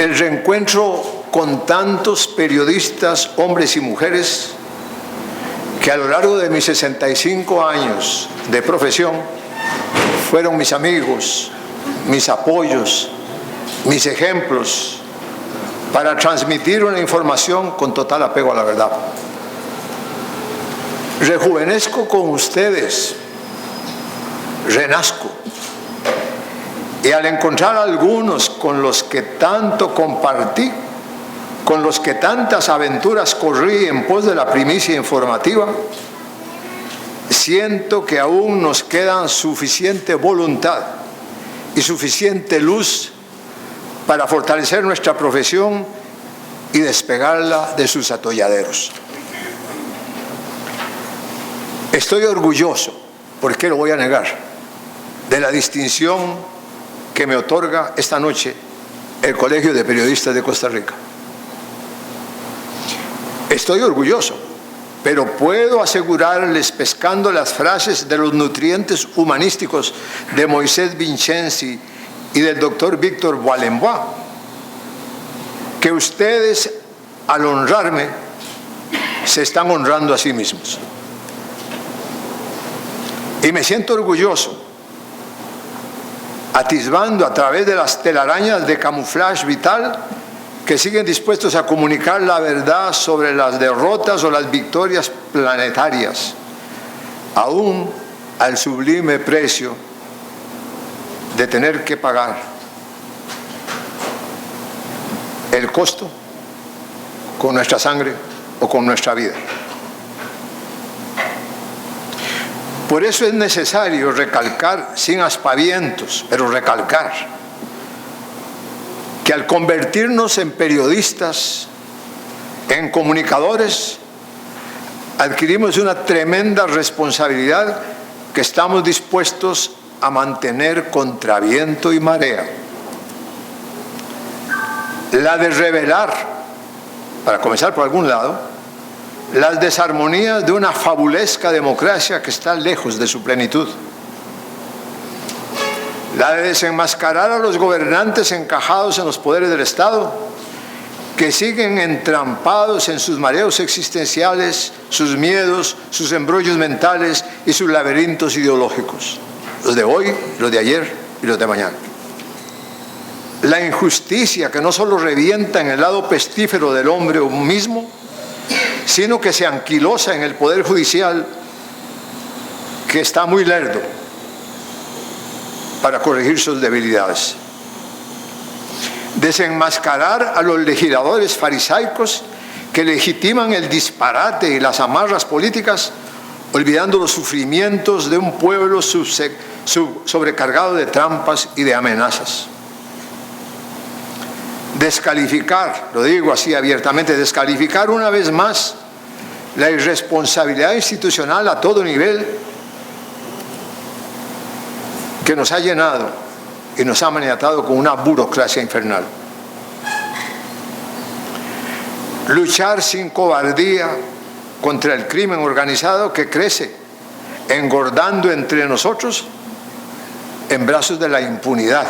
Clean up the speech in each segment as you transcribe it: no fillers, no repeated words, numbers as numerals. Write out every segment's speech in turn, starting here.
el reencuentro con tantos periodistas, hombres y mujeres, que a lo largo de mis 65 años de profesión fueron mis amigos, mis apoyos, mis ejemplos, para transmitir una información con total apego a la verdad. Rejuvenezco con ustedes, renazco. Y al encontrar a algunos con los que tanto compartí, con los que tantas aventuras corrí en pos de la primicia informativa, siento que aún nos queda suficiente voluntad y suficiente luz para fortalecer nuestra profesión y despegarla de sus atolladeros. Estoy orgulloso, ¿por qué lo voy a negar?, de la distinción que me otorga esta noche el Colegio de Periodistas de Costa Rica. Estoy orgulloso, pero puedo asegurarles, pescando las frases de los nutrientes humanísticos de Moisés Vincenzi y del doctor Víctor Boilembois, que ustedes, al honrarme, se están honrando a sí mismos. Y me siento orgulloso, atisbando a través de las telarañas de camuflaje vital que siguen dispuestos a comunicar la verdad sobre las derrotas o las victorias planetarias, aún al sublime precio de tener que pagar el costo con nuestra sangre o con nuestra vida. Por eso es necesario recalcar, sin aspavientos, pero recalcar, que al convertirnos en periodistas, en comunicadores, adquirimos una tremenda responsabilidad que estamos dispuestos a mantener contra viento y marea. La de revelar, para comenzar por algún lado, las desarmonías de una fabulesca democracia que está lejos de su plenitud. La de desenmascarar a los gobernantes encajados en los poderes del Estado, que siguen entrampados en sus mareos existenciales, sus miedos, sus embrollos mentales y sus laberintos ideológicos, los de hoy, los de ayer y los de mañana. La injusticia que no solo revienta en el lado pestífero del hombre mismo, sino que se anquilosa en el Poder Judicial, que está muy lerdo para corregir sus debilidades. Desenmascarar a los legisladores farisaicos que legitiman el disparate y las amarras políticas, olvidando los sufrimientos de un pueblo sobrecargado de trampas y de amenazas. Descalificar, lo digo así abiertamente, descalificar una vez más la irresponsabilidad institucional a todo nivel que nos ha llenado y nos ha maniatado con una burocracia infernal. Luchar sin cobardía contra el crimen organizado que crece, engordando entre nosotros en brazos de la impunidad.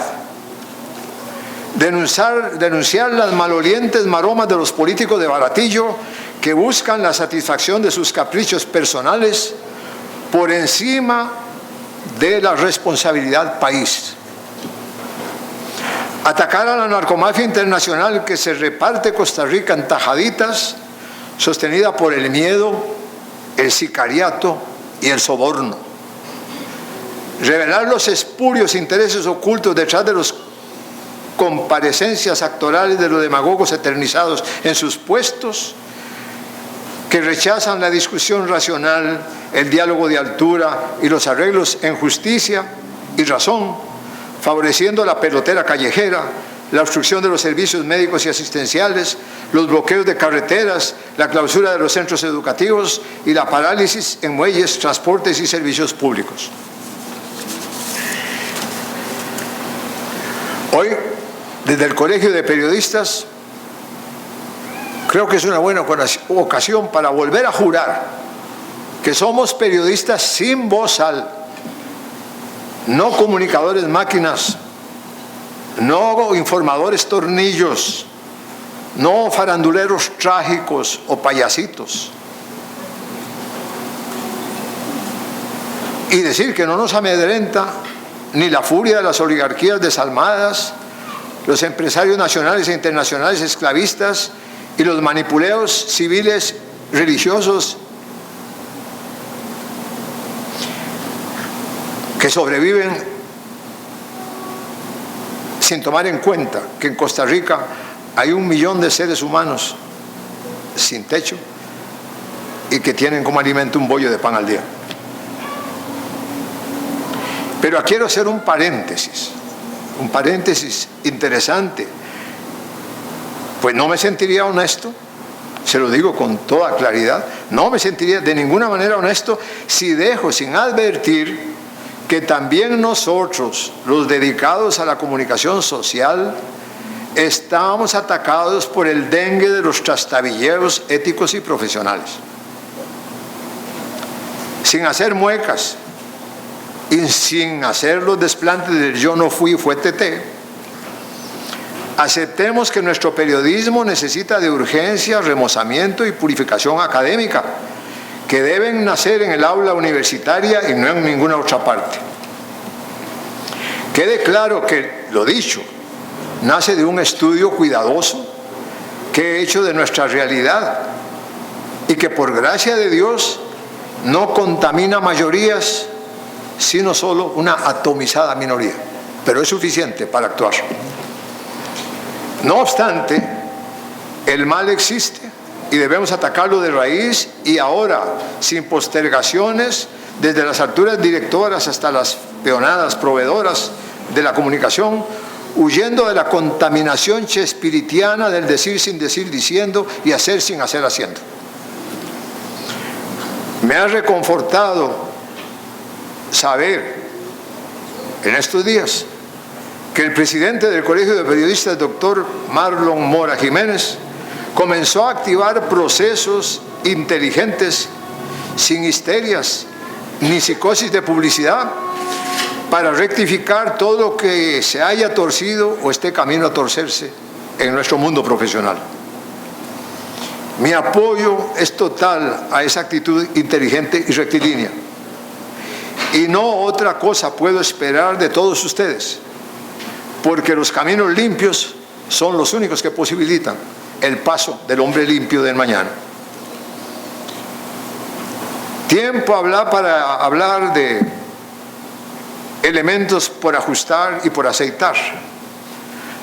Denunciar las malolientes maromas de los políticos de baratillo que buscan la satisfacción de sus caprichos personales por encima de la responsabilidad país. Atacar a la narcomafia internacional que se reparte Costa Rica en tajaditas, sostenida por el miedo, el sicariato y el soborno. Revelar los espurios intereses ocultos detrás de las comparecencias actorales de los demagogos eternizados en sus puestos, que rechazan la discusión racional, el diálogo de altura y los arreglos en justicia y razón, favoreciendo la pelotera callejera, la obstrucción de los servicios médicos y asistenciales, los bloqueos de carreteras, la clausura de los centros educativos y la parálisis en muelles, transportes y servicios públicos. Hoy, desde el Colegio de Periodistas, creo que es una buena ocasión para volver a jurar que somos periodistas sin bozal, no comunicadores máquinas, no informadores tornillos, no faranduleros trágicos o payasitos. Y decir que no nos amedrenta ni la furia de las oligarquías desalmadas, los empresarios nacionales e internacionales esclavistas y los manipuleos civiles religiosos que sobreviven sin tomar en cuenta que en Costa Rica hay 1 millón de seres humanos sin techo y que tienen como alimento un bollo de pan al día. Pero quiero hacer un paréntesis interesante, pues no me sentiría honesto, se lo digo con toda claridad, no me sentiría de ninguna manera honesto si dejo sin advertir que también nosotros, los dedicados a la comunicación social, estamos atacados por el dengue de los trastabilleros éticos y profesionales. Sin hacer muecas y sin hacer los desplantes del yo no fui, fue TT, aceptemos que nuestro periodismo necesita de urgencia, remozamiento y purificación académica, que deben nacer en el aula universitaria y no en ninguna otra parte. Quede claro que lo dicho nace de un estudio cuidadoso que he hecho de nuestra realidad y que por gracia de Dios no contamina mayorías, sino solo una atomizada minoría, pero es suficiente para actuar. No obstante, el mal existe y debemos atacarlo de raíz y ahora, sin postergaciones, desde las alturas directoras hasta las peonadas proveedoras de la comunicación, huyendo de la contaminación chespiritiana del decir sin decir diciendo y hacer sin hacer haciendo. Me ha reconfortado saber en estos días que el presidente del Colegio de Periodistas, doctor Marlon Mora Jiménez, comenzó a activar procesos inteligentes, sin histerias ni psicosis de publicidad, para rectificar todo lo que se haya torcido o esté camino a torcerse en nuestro mundo profesional. Mi apoyo es total a esa actitud inteligente y rectilínea. Y no otra cosa puedo esperar de todos ustedes, porque los caminos limpios son los únicos que posibilitan el paso del hombre limpio del mañana. Tiempo para hablar de elementos por ajustar y por aceitar,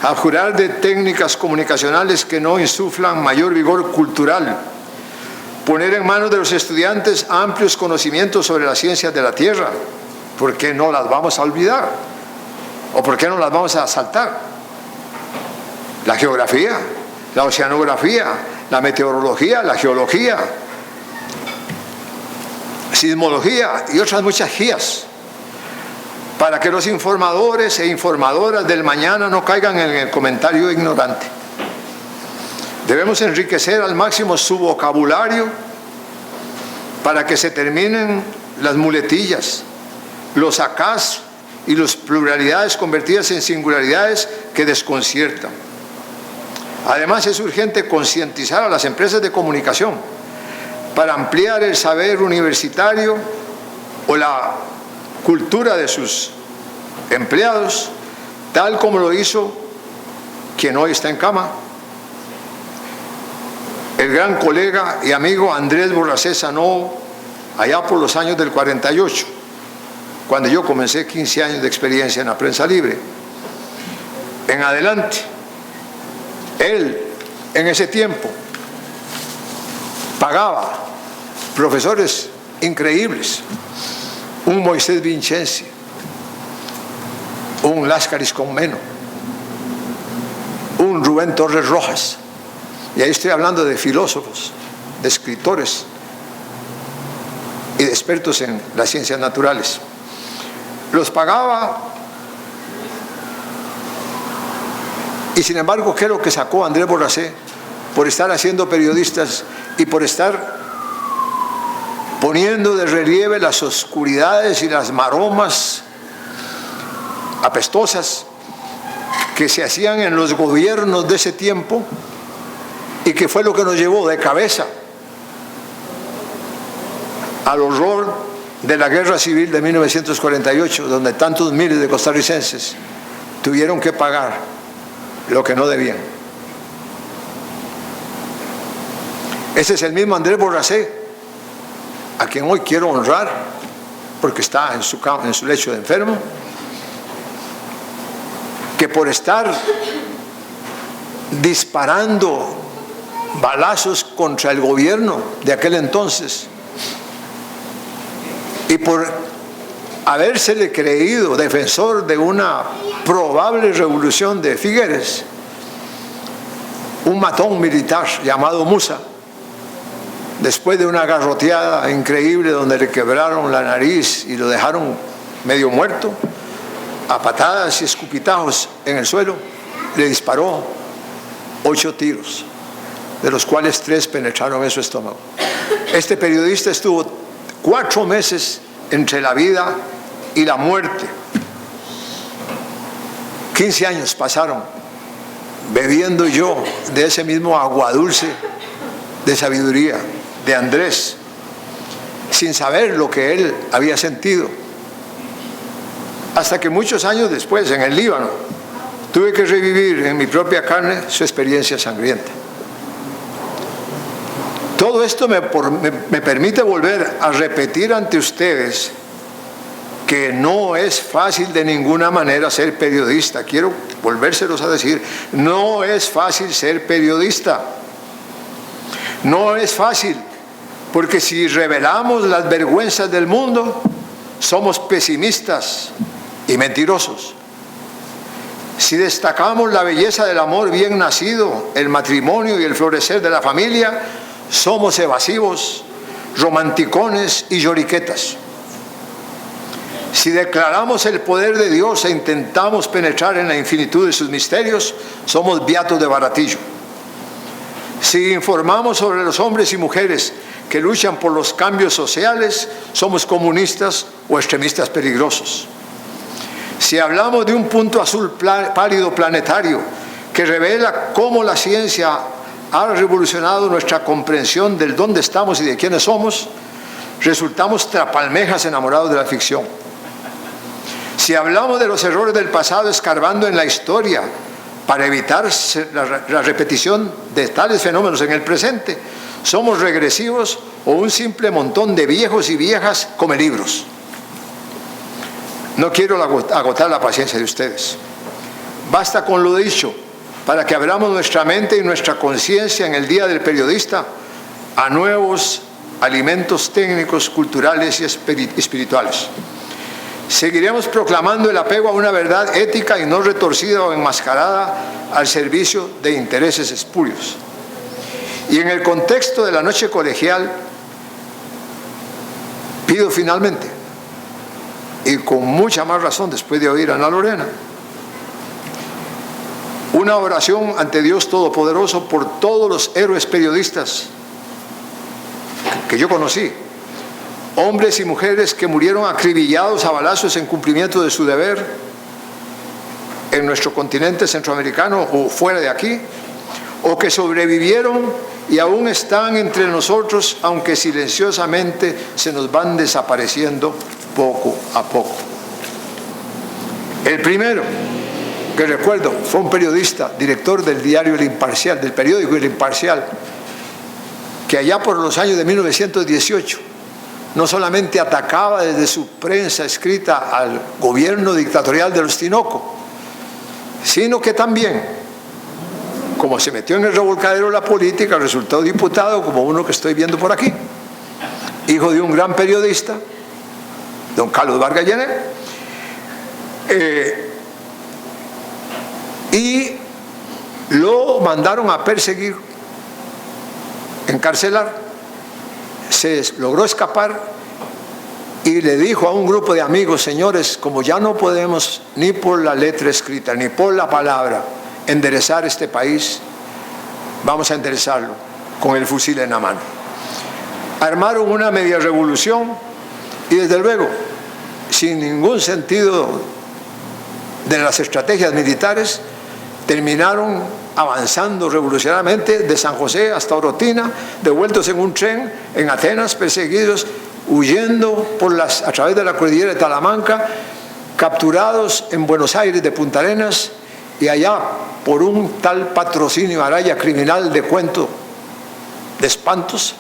abjurar de técnicas comunicacionales que no insuflan mayor vigor cultural, poner en manos de los estudiantes amplios conocimientos sobre las ciencias de la tierra. ¿Por qué no las vamos a olvidar? ¿O por qué no las vamos a saltar? La geografía, la oceanografía, la meteorología, la geología, sismología y otras muchas guías, para que los informadores e informadoras del mañana no caigan en el comentario ignorante. Debemos enriquecer al máximo su vocabulario para que se terminen las muletillas, los acás y las pluralidades convertidas en singularidades que desconciertan. Además, es urgente concientizar a las empresas de comunicación para ampliar el saber universitario o la cultura de sus empleados, tal como lo hizo quien hoy está en cama, el gran colega y amigo Andrés Borracé Sanó, allá por los años del 48, cuando yo comencé 15 años de experiencia en la prensa libre. En adelante, él en ese tiempo pagaba profesores increíbles, un Moisés Vincenzi, un Láscaris Conmeno, un Rubén Torres Rojas, y ahí estoy hablando de filósofos, de escritores y de expertos en las ciencias naturales. Los pagaba, y sin embargo, ¿qué es lo que sacó Andrés Borracé por estar haciendo periodistas y por estar poniendo de relieve las oscuridades y las maromas apestosas que se hacían en los gobiernos de ese tiempo y que fue lo que nos llevó de cabeza al horror de la guerra civil de 1948, donde tantos miles de costarricenses tuvieron que pagar lo que no debían. Ese es el mismo Andrés Borracé, a quien hoy quiero honrar, porque está en su lecho de enfermo, que por estar disparando balazos contra el gobierno de aquel entonces y por habérsele creído defensor de una probable revolución de Figueres, un matón militar llamado Musa, después de una garroteada increíble donde le quebraron la nariz y lo dejaron medio muerto, a patadas y escupitajos en el suelo, le disparó 8 tiros, de los cuales 3 penetraron en su estómago. Este periodista estuvo 4 meses entre la vida y la muerte. 15 años pasaron bebiendo yo de ese mismo agua dulce de sabiduría de Andrés, sin saber lo que él había sentido. Hasta que muchos años después, en el Líbano, tuve que revivir en mi propia carne su experiencia sangrienta. Todo esto me permite volver a repetir ante ustedes que no es fácil de ninguna manera ser periodista. Quiero volvérselos a decir, no es fácil ser periodista. No es fácil, porque si revelamos las vergüenzas del mundo, somos pesimistas y mentirosos. Si destacamos la belleza del amor bien nacido, el matrimonio y el florecer de la familia, somos evasivos, romanticones y lloriquetas. Si declaramos el poder de Dios e intentamos penetrar en la infinitud de sus misterios, somos beatos de baratillo. Si informamos sobre los hombres y mujeres que luchan por los cambios sociales, somos comunistas o extremistas peligrosos. Si hablamos de un punto azul pálido planetario que revela cómo la ciencia ha revolucionado nuestra comprensión del dónde estamos y de quiénes somos, resultamos trapalmejas enamorados de la ficción. Si hablamos de los errores del pasado escarbando en la historia para evitar la repetición de tales fenómenos en el presente, somos regresivos o un simple montón de viejos y viejas comelibros. No quiero agotar la paciencia de ustedes. Basta con lo dicho para que abramos nuestra mente y nuestra conciencia en el Día del Periodista a nuevos alimentos técnicos, culturales y espirituales. Seguiremos proclamando el apego a una verdad ética y no retorcida o enmascarada al servicio de intereses espurios. Y en el contexto de la noche colegial, pido finalmente, y con mucha más razón después de oír a Ana Lorena, una oración ante Dios Todopoderoso por todos los héroes periodistas que yo conocí, hombres y mujeres que murieron acribillados a balazos en cumplimiento de su deber en nuestro continente centroamericano o fuera de aquí, o que sobrevivieron y aún están entre nosotros, aunque silenciosamente se nos van desapareciendo poco a poco. El primero que recuerdo fue un periodista, director del diario El Imparcial, del periódico El Imparcial, que allá por los años de 1918 no solamente atacaba desde su prensa escrita al gobierno dictatorial de los Tinoco, sino que también, como se metió en el revolcadero de la política, resultó diputado, como uno que estoy viendo por aquí, hijo de un gran periodista, don Carlos Vargas Llené, y lo mandaron a perseguir, encarcelar. Se logró escapar y le dijo a un grupo de amigos: señores, como ya no podemos ni por la letra escrita ni por la palabra enderezar este país, vamos a enderezarlo con el fusil en la mano. Armaron una media revolución y desde luego, sin ningún sentido de las estrategias militares, terminaron avanzando revolucionariamente de San José hasta Orotina, devueltos en un tren en Atenas, perseguidos, huyendo a través de la cordillera de Talamanca, capturados en Buenos Aires de Punta Arenas, y allá por un tal Patrocinio Araya, criminal de cuento de espantos,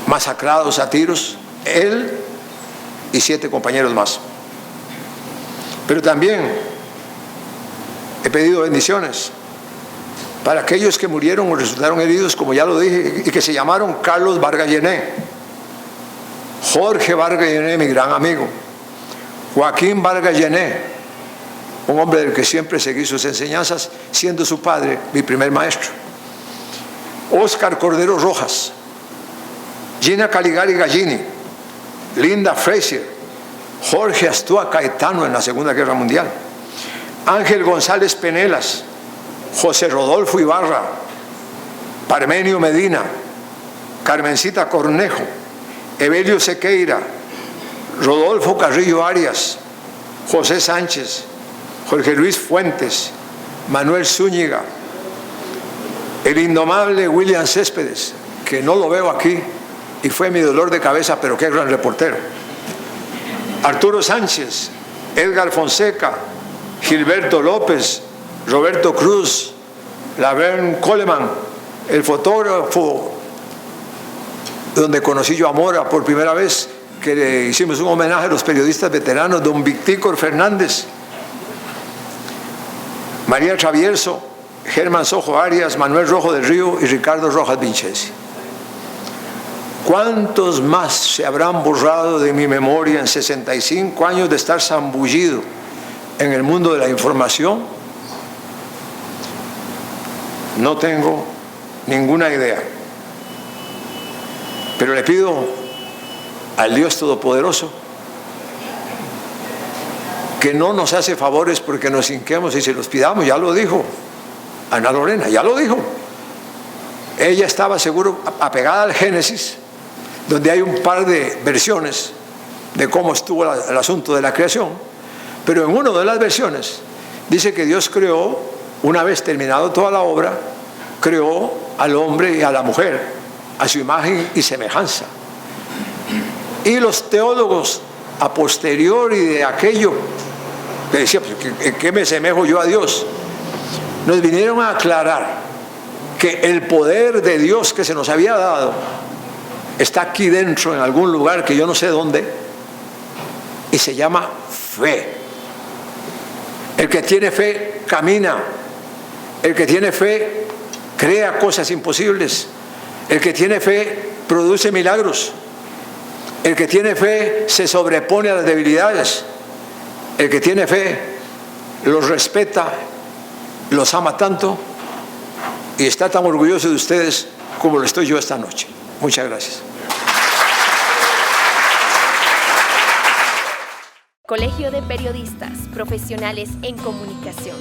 masacrados a tiros, él y 7 compañeros más. Pero también he pedido bendiciones para aquellos que murieron o resultaron heridos, como ya lo dije, y que se llamaron Carlos Vargas Llené, Jorge Vargas Llené, mi gran amigo, Joaquín Vargas Llené, un hombre del que siempre seguí sus enseñanzas, siendo su padre mi primer maestro, Óscar Cordero Rojas, Gina Caligari Gallini, Linda Frazier, Jorge Astúa Caetano en la Segunda Guerra Mundial, Ángel González Penelas, José Rodolfo Ibarra, Parmenio Medina, Carmencita Cornejo, Evelio Sequeira, Rodolfo Carrillo Arias, José Sánchez, Jorge Luis Fuentes, Manuel Zúñiga, el indomable William Céspedes, que no lo veo aquí y fue mi dolor de cabeza, pero qué gran reportero, Arturo Sánchez, Edgar Fonseca, Gilberto López, Roberto Cruz, Laverne Coleman, el fotógrafo donde conocí yo a Mora por primera vez, que le hicimos un homenaje a los periodistas veteranos, don Victícor Fernández, María Travieso, Germán Sojo Arias, Manuel Rojo del Río y Ricardo Rojas Vincenzi. ¿Cuántos más se habrán borrado de mi memoria en 65 años de estar zambullido en el mundo de la información? No tengo ninguna idea. Pero le pido al Dios Todopoderoso que no nos hace favores porque nos hinquemos y se los pidamos. Ya lo dijo Ana Lorena, ya lo dijo. Ella estaba seguro apegada al Génesis, donde hay un par de versiones de cómo estuvo el asunto de la creación, pero en una de las versiones dice que Dios creó, una vez terminado toda la obra, creó al hombre y a la mujer a su imagen y semejanza. Y los teólogos a posteriori de aquello que decía, pues, ¿en qué me semejo yo a Dios?, nos vinieron a aclarar que el poder de Dios que se nos había dado está aquí dentro, en algún lugar que yo no sé dónde, y se llama fe. El que tiene fe camina, el que tiene fe crea cosas imposibles, el que tiene fe produce milagros, el que tiene fe se sobrepone a las debilidades, el que tiene fe los respeta, los ama tanto y está tan orgulloso de ustedes como lo estoy yo esta noche. Muchas gracias. Colegio de Periodistas Profesionales en Comunicación.